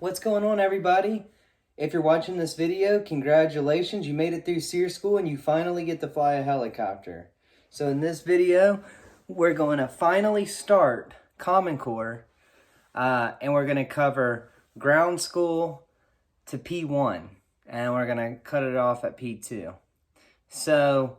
What's going on, everybody? If you're watching this video, congratulations, you made it through SEER school and you finally get to fly a helicopter. So in this video, we're going to finally start Common Core, and we're going to cover ground school to P1, and we're going to cut it off at P2. So,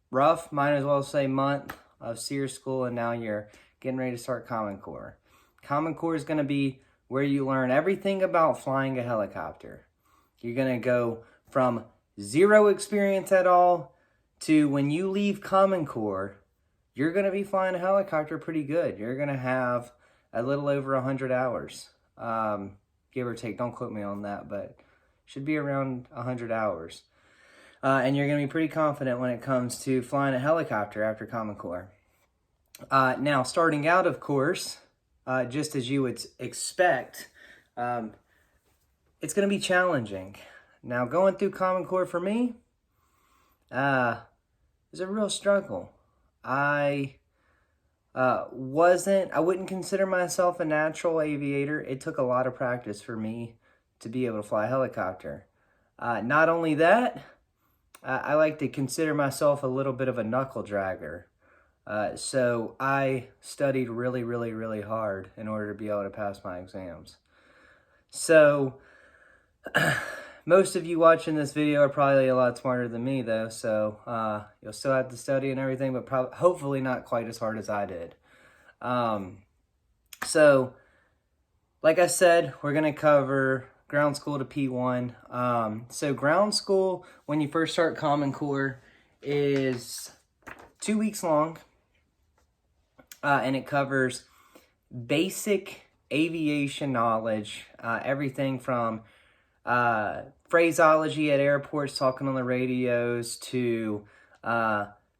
rough, might as well say month of SEER school, and now you're getting ready to start Common Core. Common Core is going to be where you learn everything about flying a helicopter. You're going to go from zero experience at all to when you leave Common Core, you're going to be flying a helicopter pretty good. You're going to have a little over 100 hours, give or take. Don't quote me on that, but should be around 100 hours. And you're going to be pretty confident when it comes to flying a helicopter after Common Core. Now, starting out, of course, just as you would expect, it's going to be challenging. Now, going through Common Core for me is a real struggle. I wouldn't consider myself a natural aviator. It took a lot of practice for me to be able to fly a helicopter. Not only that, I like to consider myself a little bit of a knuckle dragger. So I studied really hard in order to be able to pass my exams. So most of you watching this video are probably a lot smarter than me, though. So you'll still have to study and everything, but hopefully not quite as hard as I did. So like I said, we're going to cover ground school to P1. So ground school, when you first start Common Core, is 2 weeks long. And it covers basic aviation knowledge, everything from phraseology at airports, talking on the radios, to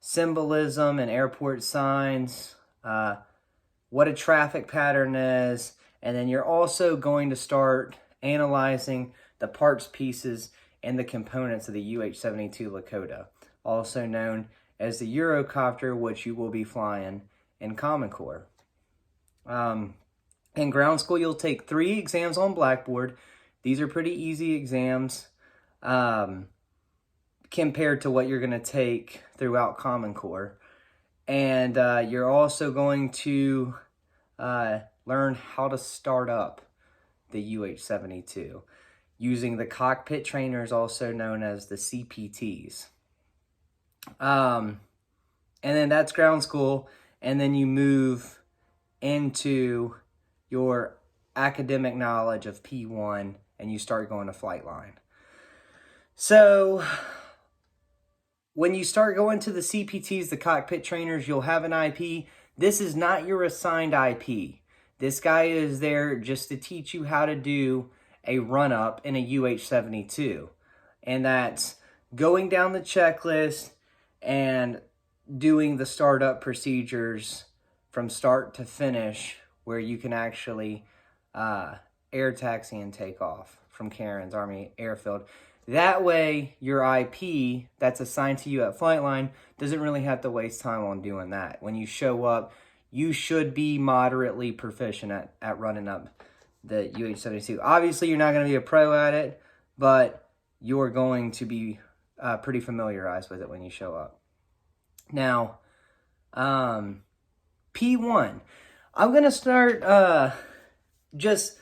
symbolism and airport signs, what a traffic pattern is, and then you're also going to start analyzing the parts, pieces, and the components of the UH-72 Lakota, also known as the Eurocopter, which you will be flying in Common Core. In ground school, you'll take 3 exams on Blackboard. These are pretty easy exams compared to what you're going to take throughout Common Core. And you're also going to learn how to start up the UH-72 using the cockpit trainers, also known as the CPTs. And then that's ground school. And then you move into your academic knowledge of P1 and you start going to flight line. So when you start going to the CPTs, the cockpit trainers, you'll have an IP. This is not your assigned IP. This guy is there just to teach you how to do a run-up in a UH-72. And that's going down the checklist and doing the startup procedures from start to finish, where you can actually air taxi and take off from Cairns Army Airfield. That way, your IP that's assigned to you at Flightline doesn't really have to waste time on doing that. When you show up, you should be moderately proficient at running up the UH-72. Obviously, you're not going to be a pro at it, but you're going to be pretty familiarized with it when you show up. Now, P1. I'm going to start just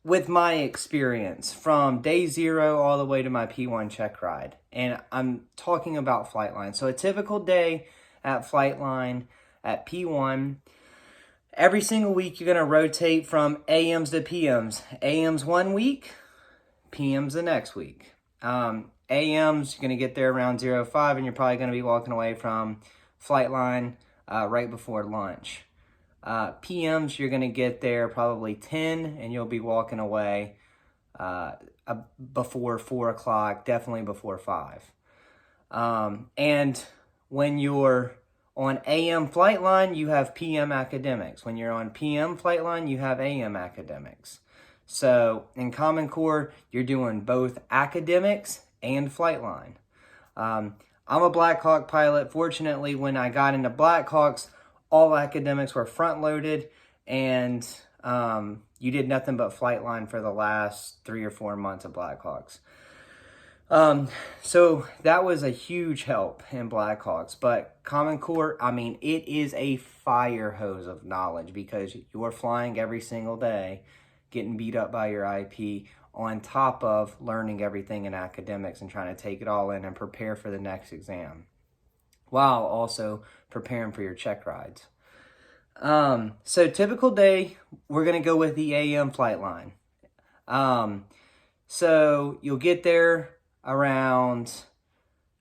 with my experience from day 0 all the way to my P1 check ride. And I'm talking about Flightline. So a typical day at Flightline at P1, every single week you're going to rotate from AMs to PMs. AMs one week, PMs the next week. AMs, you're going to get there around 05, and you're probably going to be walking away from Flightline right before lunch. PMs, you're going to get there probably 10, and you'll be walking away before 4 o'clock, definitely before 5. And when you're on AM Flightline, you have PM academics. When you're on PM Flightline, you have AM academics. So in Common Core, you're doing both academics and Flightline. I'm a Black Hawk pilot. Fortunately, when I got into Black Hawks, all academics were front-loaded, and you did nothing but flight line for the last 3 or 4 months of Blackhawks. So that was a huge help in Blackhawks, but Common Core, I mean, it is a fire hose of knowledge because you're flying every single day, getting beat up by your IP on top of learning everything in academics and trying to take it all in and prepare for the next exam while also preparing for your check rides. So typical day, we're going to go with the AM flight line. So you'll get there around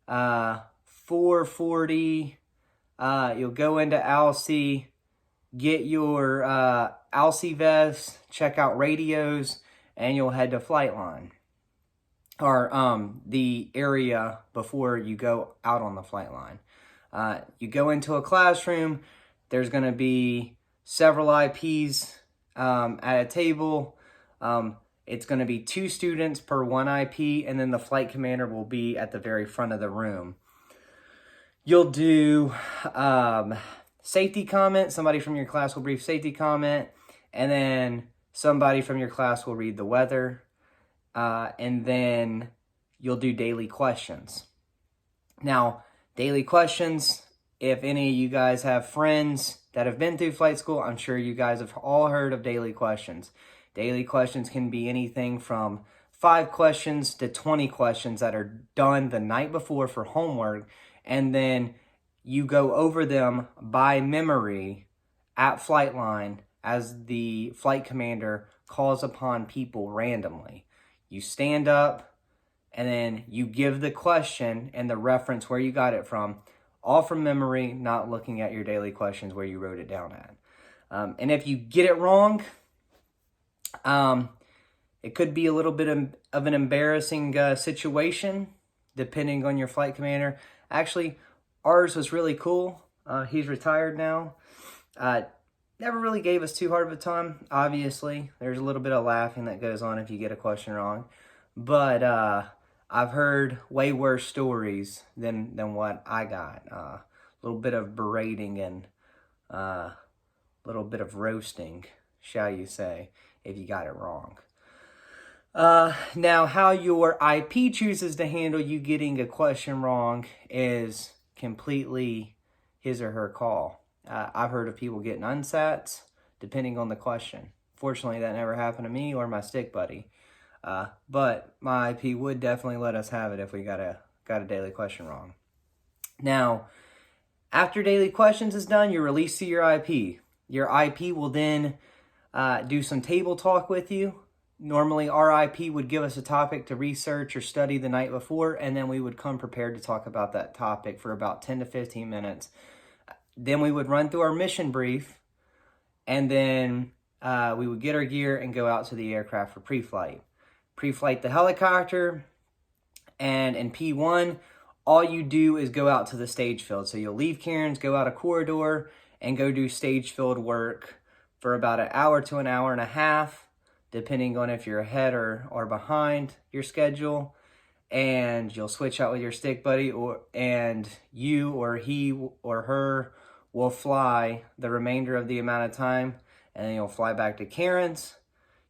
4:40. You'll go into ALSI, get your ALSI vest, check out radios, and you'll head to flight line, or the area before you go out on the flight line. You go into a classroom. There's going to be several IPs at a table. It's going to be 2 students per 1 IP, and then the flight commander will be at the very front of the room. You'll do safety comment. Somebody from your class will brief safety comment, and then somebody from your class will read the weather, and then you'll do daily questions. Now, daily questions, if any of you guys have friends that have been through flight school, I'm sure you guys have all heard of daily questions. Daily questions can be anything from 5 questions to 20 questions that are done the night before for homework, and then you go over them by memory at flight line as the flight commander calls upon people randomly. You stand up, and then you give the question and the reference where you got it from, all from memory, not looking at your daily questions where you wrote it down at. And if you get it wrong, it could be a little bit of an embarrassing situation, depending on your flight commander. Actually, ours was really cool. He's retired now. Never really gave us too hard of a time. Obviously, there's a little bit of laughing that goes on if you get a question wrong. But I've heard way worse stories than what I got. A little bit of berating and a little bit of roasting, shall you say, if you got it wrong. Now, how your IP chooses to handle you getting a question wrong is completely his or her call. I've heard of people getting unsats depending on the question. Fortunately, that never happened to me or my stick buddy. But my IP would definitely let us have it if we got a daily question wrong. Now, after daily questions is done, you're released to your IP. Your IP will then do some table talk with you. Normally, our IP would give us a topic to research or study the night before, and then we would come prepared to talk about that topic for about 10 to 15 minutes. Then we would run through our mission brief, and then we would get our gear and go out to the aircraft for pre-flight. Pre-flight the helicopter, and in P1, all you do is go out to the stage field. So you'll leave Cairns, go out a corridor, and go do stage field work for about an hour to an hour and a half, depending on if you're ahead or behind your schedule. And you'll switch out with your stick buddy, and you or he or her will fly the remainder of the amount of time, and then you'll fly back to Cairns.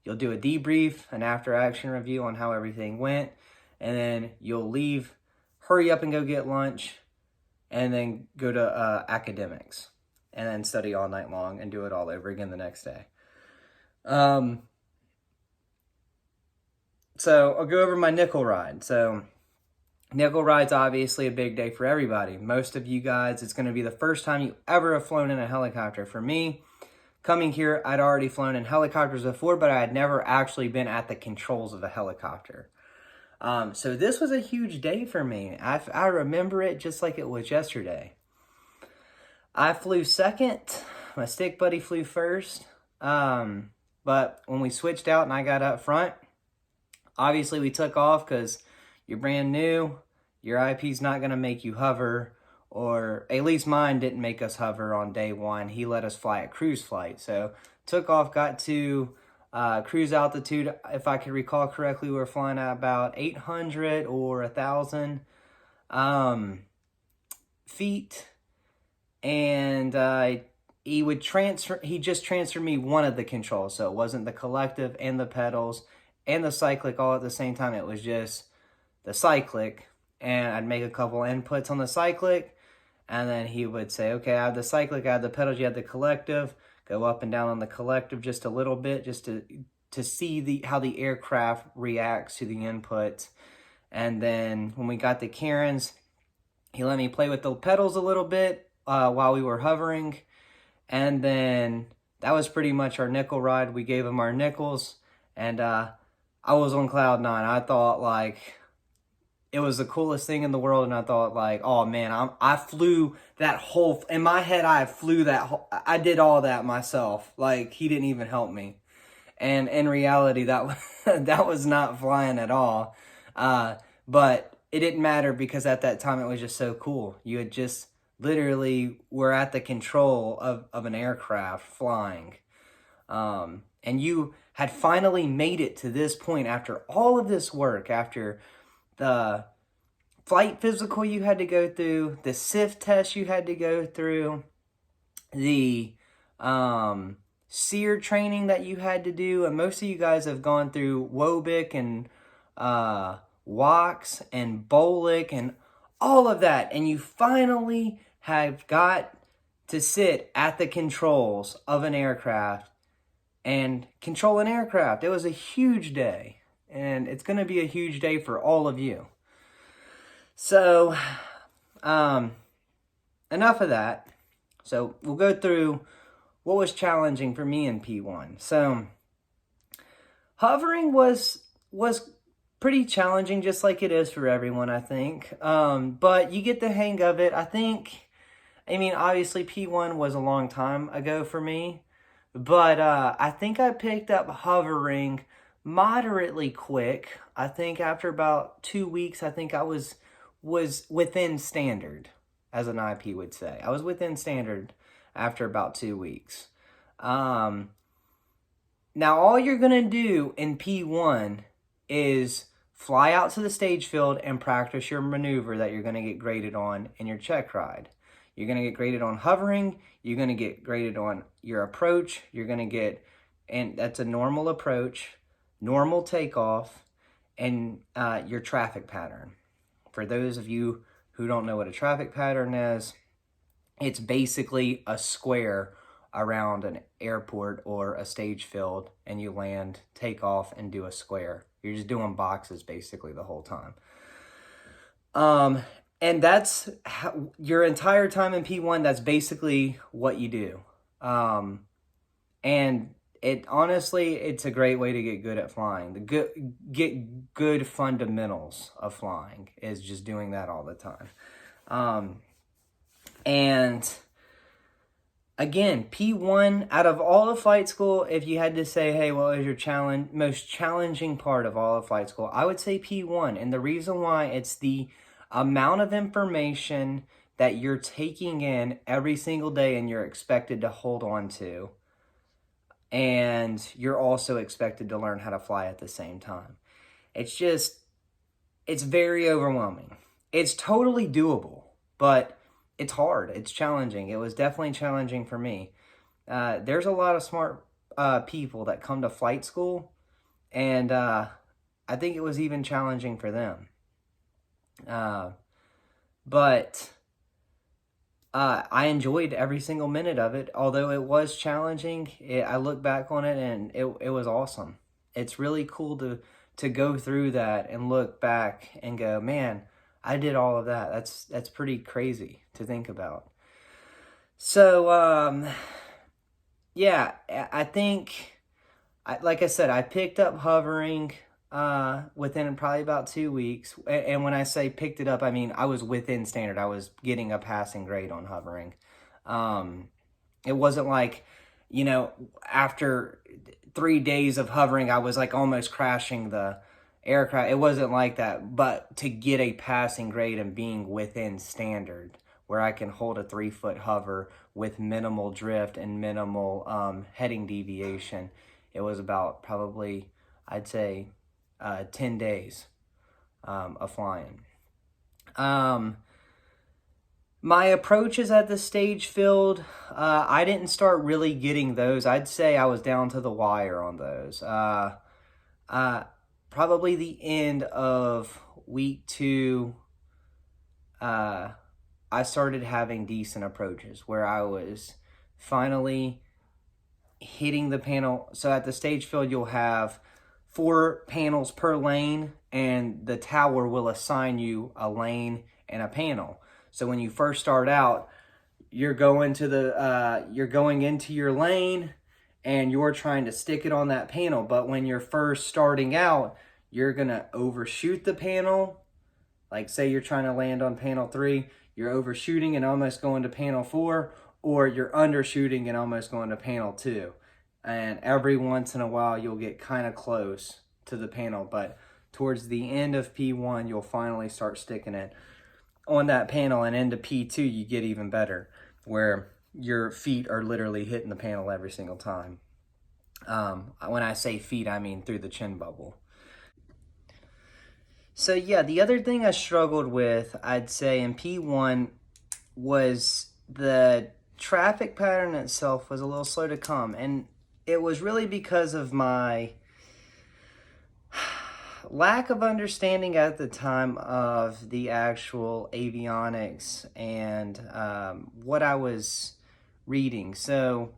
You'll do a debrief, an after-action review on how everything went, and then you'll leave, hurry up and go get lunch, and then go to academics, and then study all night long and do it all over again the next day. So I'll go over my nickel ride. So nickel ride's obviously a big day for everybody. Most of you guys, it's going to be the first time you ever have flown in a helicopter. For me, coming here, I'd already flown in helicopters before, but I had never actually been at the controls of a helicopter. So this was a huge day for me. I remember it just like it was yesterday. I flew second. My stick buddy flew first. But when we switched out and I got up front, obviously we took off because you're brand new. Your IP's not going to make you hover, or at least mine didn't make us hover on day one. He let us fly at cruise flight. So took off, got to cruise altitude. If I could recall correctly, we were flying at about 800 or 1,000 feet. And he just transferred me one of the controls. So it wasn't the collective and the pedals and the cyclic all at the same time. It was just the cyclic, and I'd make a couple inputs on the cyclic, and then he would say, okay, I have the cyclic, I have the pedals, you have the collective, go up and down on the collective just a little bit, just to see how the aircraft reacts to the input. And then when we got the Karens, he let me play with the pedals a little bit while we were hovering. And then that was pretty much our nickel ride. We gave him our nickels, and I was on cloud nine. I thought, like, it was the coolest thing in the world, and I thought, like, oh man, I flew that whole, in my head, I did all that myself. Like, he didn't even help me. And in reality, that was not flying at all. But it didn't matter, because at that time it was just so cool. You had just literally were at the control of an aircraft flying. And you had finally made it to this point after all of this work, after the flight physical you had to go through, the SIF test you had to go through, the SEER training that you had to do, and most of you guys have gone through WOBIC and WOX and BOLIC and all of that, and you finally have got to sit at the controls of an aircraft and control an aircraft. It was a huge day, and it's going to be a huge day for all of you. So, enough of that. So we'll go through what was challenging for me in P1. So hovering was pretty challenging, just like it is for everyone, I think. But you get the hang of it. I mean, obviously P1 was a long time ago for me, but I think I picked up hovering moderately quick. I think after about 2 weeks, I think I was within standard, as an IP would say. I was within standard after about 2 weeks. Now, all you're going to do in P1 is fly out to the stage field and practice your maneuver that you're going to get graded on in your check ride. You're going to get graded on hovering. You're going to get graded on your approach. You're going to get, and that's a normal approach, normal takeoff, and your traffic pattern. For those of you who don't know what a traffic pattern is, it's basically a square around an airport or a stage field, and you land, take off, and do a square. You're just doing boxes basically the whole time. And that's how, your entire time in P1, that's basically what you do. And it's a great way to get good at flying. Get good fundamentals of flying is just doing that all the time. And again, P1, out of all of flight school, if you had to say, hey, what was your most challenging part of all of flight school, I would say P1. And the reason why, it's the amount of information that you're taking in every single day and you're expected to hold on to. And you're also expected to learn how to fly at the same time. It's very overwhelming. It's totally doable, but it's hard. It's challenging. It was definitely challenging for me. There's a lot of smart people that come to flight school, and I think it was even challenging for them. But I enjoyed every single minute of it. Although it was challenging, I look back on it and it was awesome. It's really cool to go through that and look back and go, man, I did all of that. That's pretty crazy to think about. So, yeah, I think, like I said, I picked up hovering within probably about 2 weeks. And when I say picked it up, I mean I was within standard. I was getting a passing grade on hovering. It wasn't like, after 3 days of hovering, I was like almost crashing the aircraft. It wasn't like that. But to get a passing grade and being within standard, where I can hold a 3-foot hover with minimal drift and minimal heading deviation, it was about probably, I'd say, 10 days of flying. My approaches at the stage field, I didn't start really getting those. I'd say I was down to the wire on those. Uh, Probably the end of week 2, I started having decent approaches where I was finally hitting the panel. So at the stage field, you'll have 4 panels per lane, and the tower will assign you a lane and a panel. So when you first start out, you're going into your lane and you're trying to stick it on that panel. But when you're first starting out, you're gonna overshoot the panel. Like, say you're trying to land on panel 3, you're overshooting and almost going to panel 4, or you're undershooting and almost going to panel 2. And every once in a while, you'll get kind of close to the panel, but towards the end of P1, you'll finally start sticking it on that panel, and into P2, you get even better, where your feet are literally hitting the panel every single time. When I say feet, I mean through the chin bubble. So yeah, the other thing I struggled with, I'd say in P1, was the traffic pattern itself was a little slow to come. And it was really because of my lack of understanding at the time of the actual avionics and what I was reading. So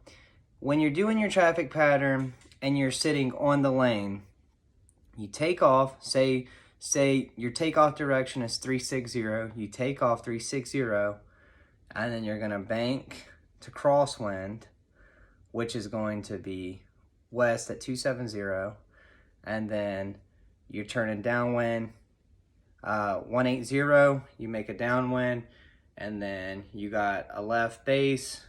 when you're doing your traffic pattern and you're sitting on the lane, you take off, say your takeoff direction is 360, you take off 360, and then you're going to bank to crosswind, which is going to be west at 270, and then you're turning downwind 180, you make a downwind, and then you got a left base,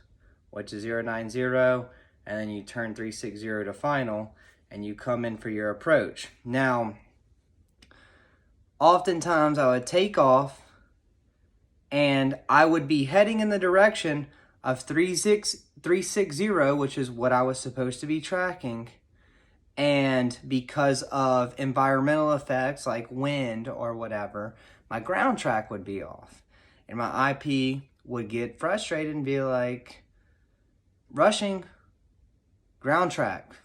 which is 090, and then you turn 360 to final, and you come in for your approach. Now, oftentimes I would take off and I would be heading in the direction of 360, which is what I was supposed to be tracking. And because of environmental effects like wind or whatever, my ground track would be off. And my IP would get frustrated and be like, rushing ground track.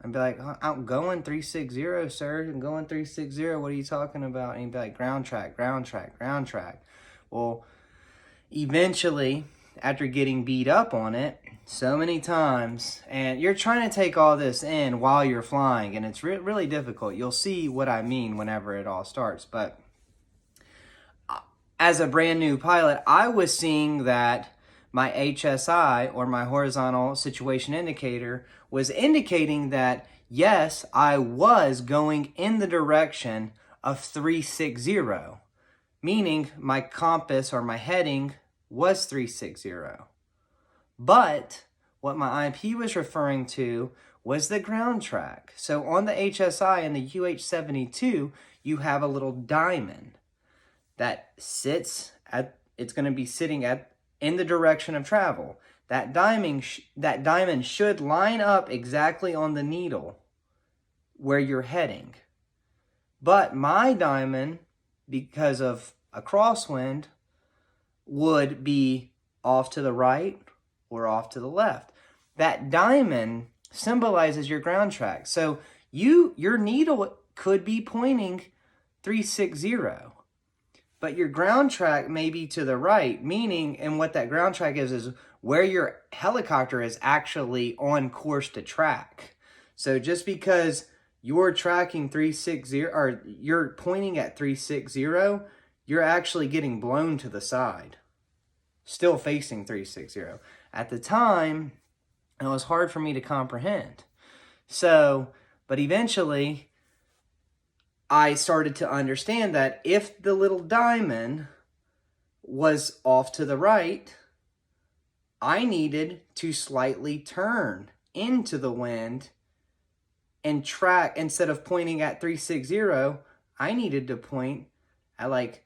I'd be like, I'm going 360, sir. I'm going 360. What are you talking about? And he'd be like, ground track, ground track, ground track. Well, eventually, after getting beat up on it so many times, and you're trying to take all this in while you're flying, and it's really difficult. You'll see what I mean whenever it all starts. But as a brand new pilot, I was seeing that my HSI, or my horizontal situation indicator, was indicating that, yes, I was going in the direction of 360, meaning my compass or my heading was 360. But what my IP was referring to was the ground track. So on the HSI and the UH-72, you have a little diamond that sits at, it's going to be sitting at in the direction of travel. That diamond should line up exactly on the needle where you're heading. But my diamond, because of a crosswind, would be off to the right or off to the left. That diamond symbolizes your ground track. So your needle could be pointing 360. But your ground track may be to the right, meaning, and what that ground track is where your helicopter is actually on course to track. So just because you're tracking 360, or you're pointing at 360, you're actually getting blown to the side, still facing 360. At the time, it was hard for me to comprehend. So, but eventually, I started to understand that if the little diamond was off to the right, I needed to slightly turn into the wind and track. Instead of pointing at 360, I needed to point at like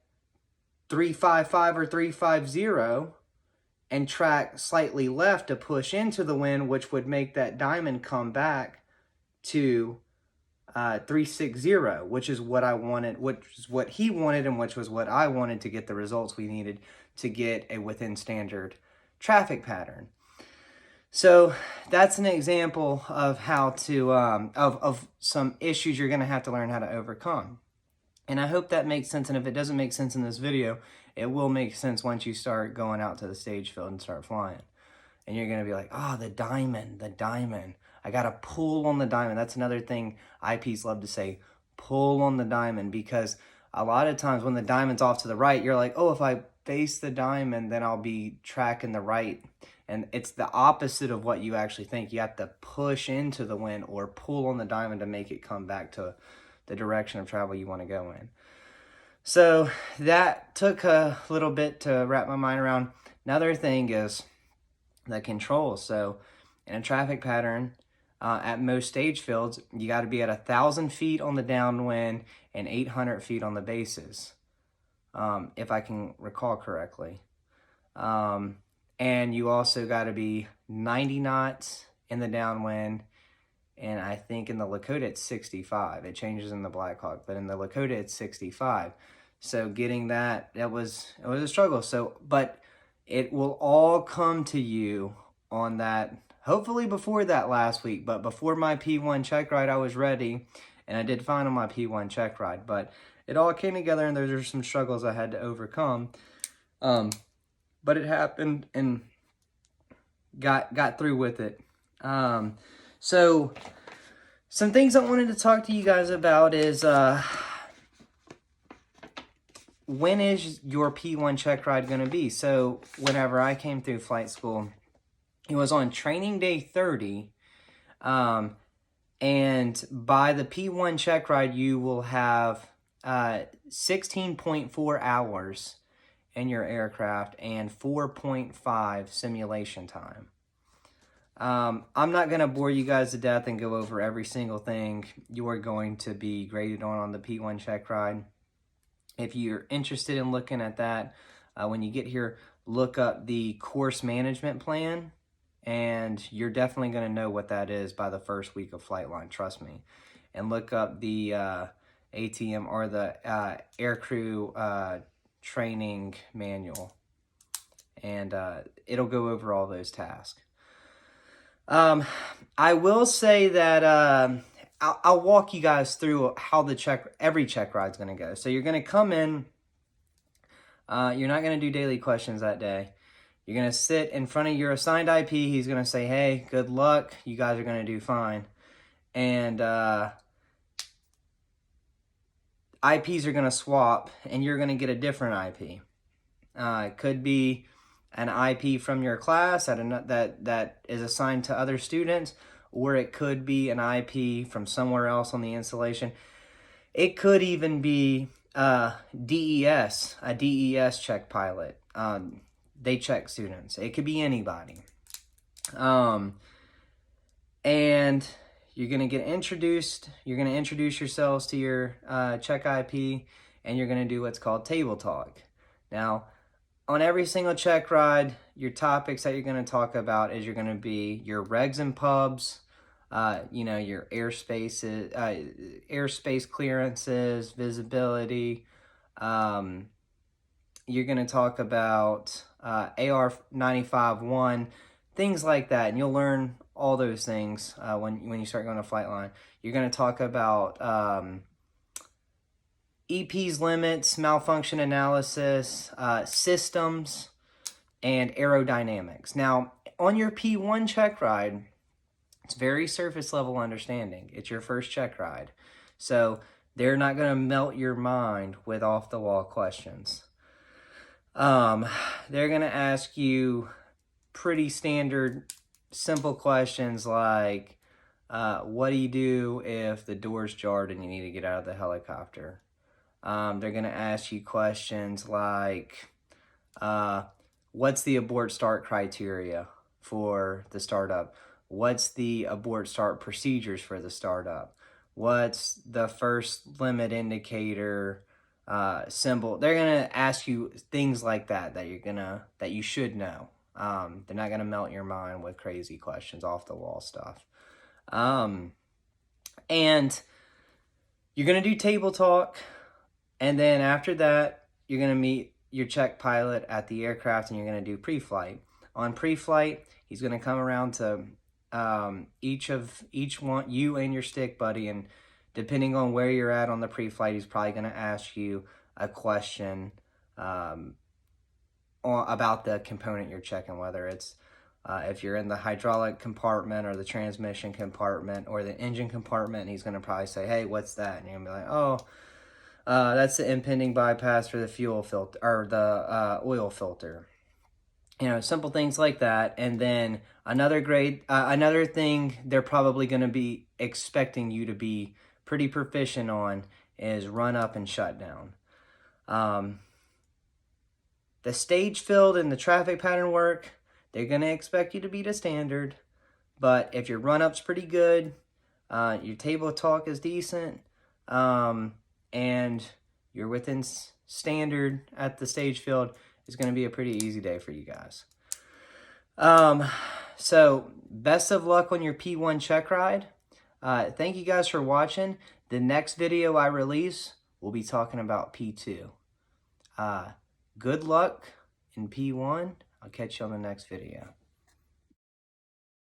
355 or 350 and track slightly left to push into the wind, which would make that diamond come back to 360, which is what I wanted, which is what he wanted, and which was what I wanted to get the results we needed to get a within standard traffic pattern. So that's an example of how to, of some issues you're going to have to learn how to overcome. And I hope that makes sense. And if it doesn't make sense in this video, it will make sense once you start going out to the stage field and start flying. And you're going to be like, oh, the diamond. I got to pull on the diamond. That's another thing IPs love to say, pull on the diamond, because a lot of times when the diamond's off to the right, you're like, oh, if I face the diamond, then I'll be tracking the right. And it's the opposite of what you actually think. You have to push into the wind or pull on the diamond to make it come back to the direction of travel you want to go in. So that took a little bit to wrap my mind around. Another thing is the controls. So in a traffic pattern, at most stage fields, you got to be at 1,000 feet on the downwind and 800 feet on the bases, if I can recall correctly. And you also got to be 90 knots in the downwind, and I think in the Lakota it's 65. It changes in the Blackhawk, but in the Lakota it's 65. So getting that, it was a struggle. So, but it will all come to you on that, hopefully before that last week. But before my P1 check ride, I was ready, and I did fine on my P1 check ride. But it all came together, and there were some struggles I had to overcome. But it happened, and got through with it. So some things I wanted to talk to you guys about is when is your P1 check ride going to be? So whenever I came through flight school, it was on training day 30. And by the P1 check ride, you will have 16.4 hours in your aircraft and 4.5 simulation time. I'm not going to bore you guys to death and go over every single thing you are going to be graded on the P1 check ride. If you're interested in looking at that, when you get here, look up the course management plan, and you're definitely going to know what that is by the first week of flight line, trust me. And look up the ATM or the aircrew training manual, and it'll go over all those tasks. I will say that I'll walk you guys through how every check ride's going to go. So you're going to come in, you're not going to do daily questions that day. You're going to sit in front of your assigned IP. He's going to say, hey, good luck. You guys are going to do fine. And IPs are going to swap, and you're going to get a different IP. It could be an IP from your class that is assigned to other students, or it could be an IP from somewhere else on the installation. It could even be a DES check pilot. They check students. It could be anybody. And you're going to get introduced. You're going to introduce yourselves to your check IP, and you're going to do what's called table talk. Now, on every single check ride, your topics that you're going to talk about is you're going to be your regs and pubs, your airspace clearances, visibility. You're going to talk about AR-95-1, things like that, and you'll learn all those things when you start going to flight line. You're going to talk about EPs, limits, malfunction analysis, systems, and aerodynamics. Now, on your P1 check ride, it's very surface level understanding. It's your first check ride. So they're not going to melt your mind with off the wall questions. They're going to ask you pretty standard, simple questions like, what do you do if the door's jarred and you need to get out of the helicopter? They're going to ask you questions like, what's the abort start criteria for the startup? What's the abort start procedures for the startup? What's the first limit indicator symbol? They're going to ask you things like that that you should know. They're not going to melt your mind with crazy questions, off the wall stuff. And You're going to do table talk, and then after that, you're going to meet your check pilot at the aircraft, and you're going to do pre-flight. On pre-flight, he's going to come around to each one, you and your stick buddy, and depending on where you're at on the pre-flight, he's probably going to ask you a question about the component you're checking, whether it's if you're in the hydraulic compartment or the transmission compartment or the engine compartment. He's going to probably say, hey, what's that? And you're going to be like, oh, that's the impending bypass for the fuel filter or the oil filter. You know, simple things like that. And then another thing they're probably going to be expecting you to be pretty proficient on is run up and shut down. The stage field and the traffic pattern work, they're going to expect you to be the standard. But if your run-up's pretty good, your table talk is decent, and you're within standard at the stage field, it's going to be a pretty easy day for you guys. So best of luck on your P1 check ride. Thank you guys for watching. The next video I release, we'll be talking about P2. Good luck in P1. I'll catch you on the next video.